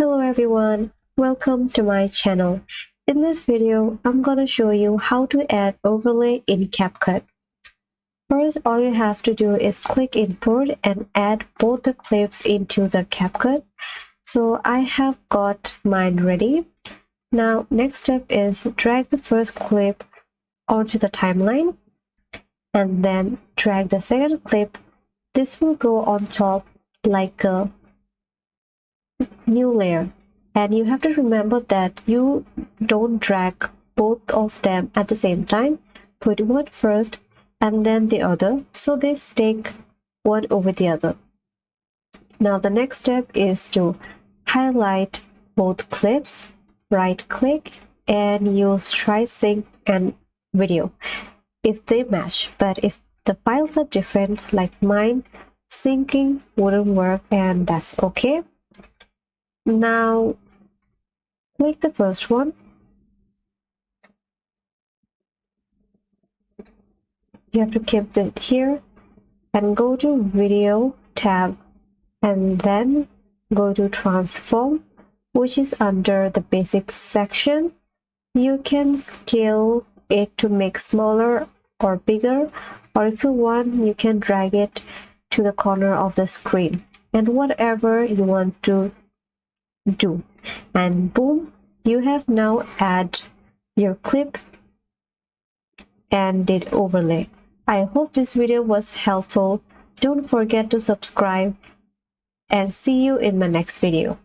Hello everyone, welcome to my channel. In this video, I'm gonna show you how to add overlay in CapCut. First, all you have to do is click import and add both the clips into the CapCut. So I have got mine ready. Now, next step is drag the first clip onto the timeline and then drag the second clip. This will go on top like a new layer, and you have to remember that you don't drag both of them at the same time. Put one first and then the other, so they stick one over the other. Now the next step is to highlight both clips, right click and use try sync and video if they match. But if the files are different like mine, syncing wouldn't work, and that's okay. Now click the first one. You have to keep it here and go to video tab and then go to transform, which is under the basics section. You can scale it to make smaller or bigger, or if you want you can drag it to the corner of the screen, and whatever you want to do, and boom, you have now add your clip and did overlay. I hope this video was helpful. Don't forget to subscribe and see you in my next video.